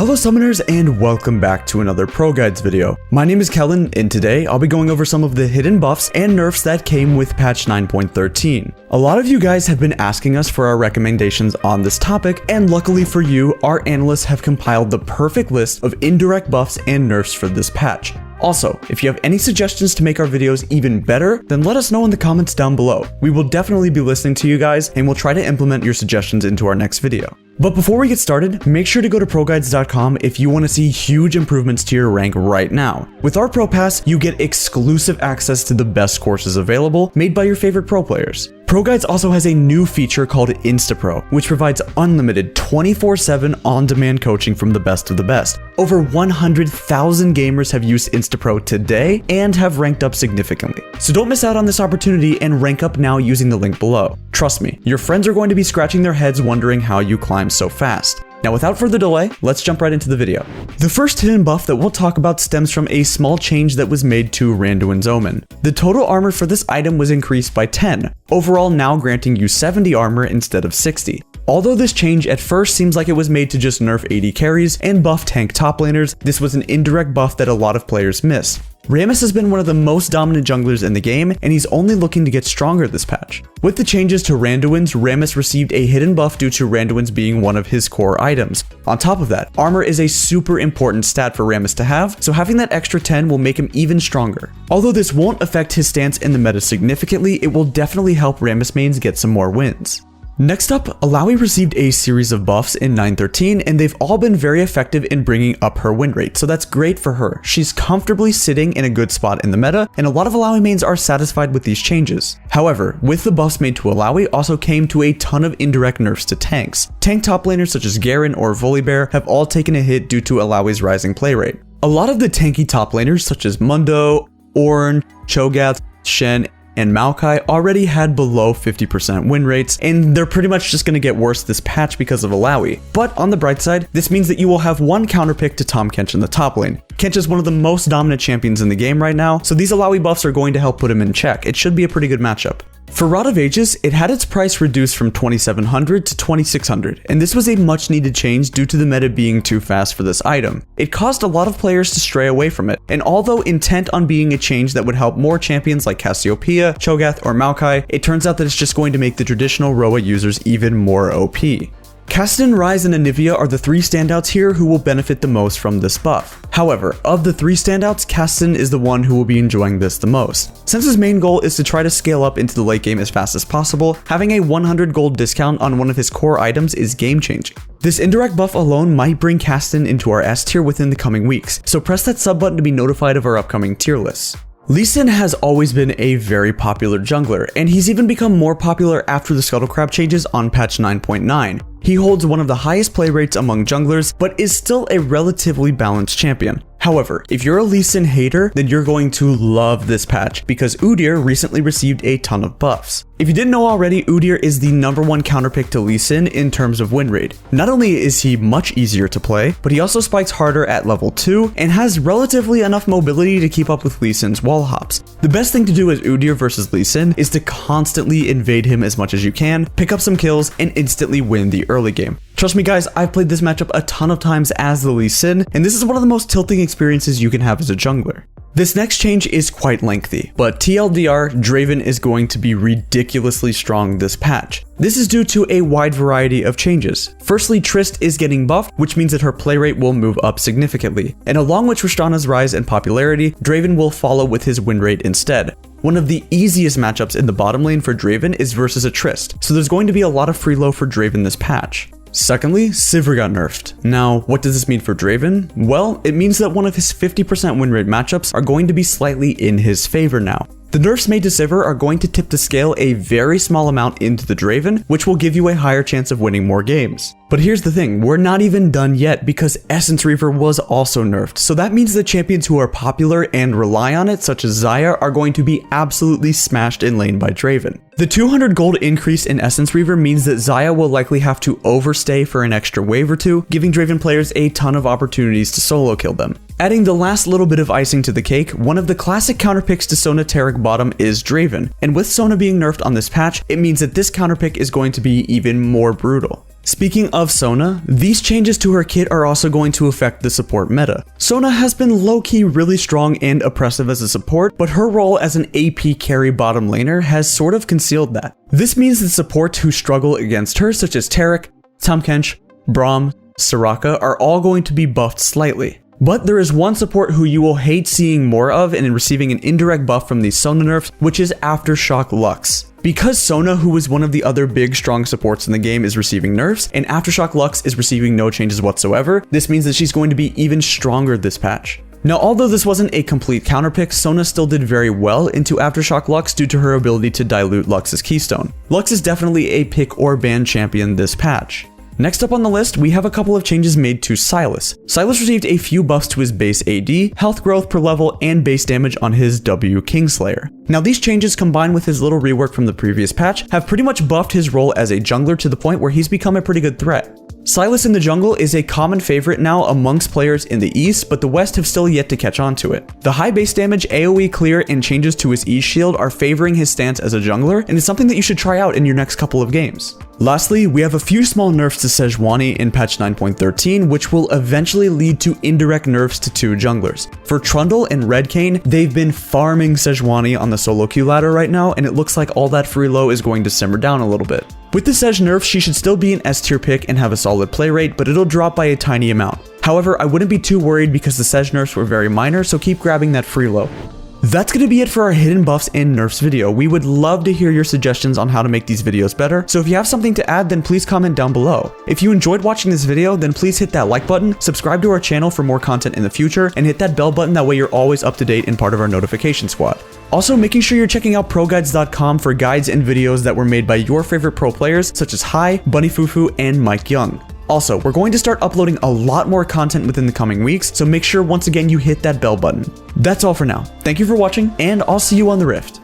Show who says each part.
Speaker 1: Hello summoners and welcome back to another ProGuides video. My name is Kellen and today I'll be going over some of the hidden buffs and nerfs that came with patch 9.13. A lot of you guys have been asking us for our recommendations on this topic, and luckily for you, our analysts have compiled the perfect list of indirect buffs and nerfs for this patch. Also, if you have any suggestions to make our videos even better, then let us know in the comments down below. We will definitely be listening to you guys and we'll try to implement your suggestions into our next video. But before we get started, make sure to go to ProGuides.com if you want to see huge improvements to your rank right now. With our Pro Pass, you get exclusive access to the best courses available, made by your favorite pro players. ProGuides also has a new feature called InstaPro, which provides unlimited 24/7 on-demand coaching from the best of the best. Over 100,000 gamers have used InstaPro today and have ranked up significantly. So don't miss out on this opportunity and rank up now using the link below. Trust me, your friends are going to be scratching their heads wondering how you climb so fast. Now without further delay, let's jump right into the video. The first hidden buff that we'll talk about stems from a small change that was made to Randuin's Omen. The total armor for this item was increased by 10, overall now granting you 70 armor instead of 60. Although this change at first seems like it was made to just nerf AD carries and buff tank top laners, this was an indirect buff that a lot of players miss. Rammus has been one of the most dominant junglers in the game, and he's only looking to get stronger this patch. With the changes to Randuin's, Rammus received a hidden buff due to Randuin's being one of his core items. On top of that, armor is a super important stat for Rammus to have, so having that extra 10 will make him even stronger. Although this won't affect his stance in the meta significantly, it will definitely help Rammus mains get some more wins. Next up, Alawi received a series of buffs in 9.13, and they've all been very effective in bringing up her win rate, so that's great for her. She's comfortably sitting in a good spot in the meta, and a lot of Alawi mains are satisfied with these changes. However, with the buffs made to Alawi also came to a ton of indirect nerfs to tanks. Tank top laners such as Garen or Volibear have all taken a hit due to Alawi's rising play rate. A lot of the tanky top laners such as Mundo, Ornn, Cho'Gath, Shen, and Maokai already had below 50% win rates, and they're pretty much just going to get worse this patch because of Alawi. But on the bright side, this means that you will have one counterpick to Tahm Kench in the top lane. Kench is one of the most dominant champions in the game right now, so these Alawi buffs are going to help put him in check. It should be a pretty good matchup. For Rod of Ages, it had its price reduced from 2,700 to 2,600, and this was a much needed change due to the meta being too fast for this item. It caused a lot of players to stray away from it, and although intent on being a change that would help more champions like Cassiopeia, Cho'Gath, or Maokai, it turns out that it's just going to make the traditional Roa users even more OP. Kassadin, Ryze, and Anivia are the three standouts here who will benefit the most from this buff. However, of the three standouts, Kassadin is the one who will be enjoying this the most. Since his main goal is to try to scale up into the late game as fast as possible, having a 100 gold discount on one of his core items is game changing. This indirect buff alone might bring Kassadin into our S tier within the coming weeks, so press that sub button to be notified of our upcoming tier lists. Lee Sin has always been a very popular jungler, and he's even become more popular after the Scuttlecrab changes on patch 9.9. He holds one of the highest play rates among junglers, but is still a relatively balanced champion. However, if you're a Lee Sin hater, then you're going to love this patch because Udyr recently received a ton of buffs. If you didn't know already, Udyr is the #1 counterpick to Lee Sin in terms of win rate. Not only is he much easier to play, but he also spikes harder at level 2 and has relatively enough mobility to keep up with Lee Sin's wall hops. The best thing to do as Udyr versus Lee Sin is to constantly invade him as much as you can, pick up some kills, and instantly win the early game. Trust me guys, I've played this matchup a ton of times as the Lee Sin, and this is one of the most tilting experiences you can have as a jungler. This next change is quite lengthy, but TLDR, Draven is going to be ridiculously strong this patch. This is due to a wide variety of changes. Firstly, Trist is getting buffed, which means that her play rate will move up significantly. And along with Tristana's rise in popularity, Draven will follow with his win rate instead. One of the easiest matchups in the bottom lane for Draven is versus a Trist, so there's going to be a lot of free low for Draven this patch. Secondly, Sivir got nerfed. Now, what does this mean for Draven? Well, it means that one of his 50% win rate matchups are going to be slightly in his favor now. The nerfs made to Sivir are going to tip the scale a very small amount into the Draven, which will give you a higher chance of winning more games. But here's the thing, we're not even done yet because Essence Reaver was also nerfed, so that means the champions who are popular and rely on it, such as Xayah, are going to be absolutely smashed in lane by Draven. The 200 gold increase in Essence Reaver means that Xayah will likely have to overstay for an extra wave or two, giving Draven players a ton of opportunities to solo kill them. Adding the last little bit of icing to the cake, one of the classic counterpicks to Sona Taric bottom is Draven, and with Sona being nerfed on this patch, it means that this counterpick is going to be even more brutal. Speaking of Sona, these changes to her kit are also going to affect the support meta. Sona has been low-key really strong and oppressive as a support, but her role as an AP carry bottom laner has sort of concealed that. This means that supports who struggle against her, such as Taric, Tahm Kench, Braum, Soraka, are all going to be buffed slightly. But there is one support who you will hate seeing more of and receiving an indirect buff from these Sona nerfs, which is Aftershock Lux. Because Sona, who is one of the other big strong supports in the game, is receiving nerfs, and Aftershock Lux is receiving no changes whatsoever, this means that she's going to be even stronger this patch. Now, although this wasn't a complete counterpick, Sona still did very well into Aftershock Lux due to her ability to dilute Lux's keystone. Lux is definitely a pick or ban champion this patch. Next up on the list, we have a couple of changes made to Sylas. Sylas received a few buffs to his base AD, health growth per level, and base damage on his W Kingslayer. Now these changes, combined with his little rework from the previous patch, have pretty much buffed his role as a jungler to the point where he's become a pretty good threat. Sylas in the jungle is a common favorite now amongst players in the East, but the West have still yet to catch on to it. The high base damage, AoE clear, and changes to his E shield are favoring his stance as a jungler, and it's something that you should try out in your next couple of games. Lastly, we have a few small nerfs to Sejuani in patch 9.13, which will eventually lead to indirect nerfs to two junglers. For Trundle and Redcane, they've been farming Sejuani on the solo queue ladder right now, and it looks like all that free low is going to simmer down a little bit. With the Sej nerf, she should still be an S tier pick and have a solid play rate, but it'll drop by a tiny amount. However, I wouldn't be too worried because the Sej nerfs were very minor, so keep grabbing that free low. That's going to be it for our hidden buffs and nerfs video. We would love to hear your suggestions on how to make these videos better, so if you have something to add, then please comment down below. If you enjoyed watching this video, then please hit that like button, subscribe to our channel for more content in the future, and hit that bell button, that way you're always up to date and part of our notification squad. Also, making sure you're checking out ProGuides.com for guides and videos that were made by your favorite pro players such as Hai, Bunny Fufu, and Mike Young. Also, we're going to start uploading a lot more content within the coming weeks, so make sure once again you hit that bell button. That's all for now. Thank you for watching, and I'll see you on the Rift.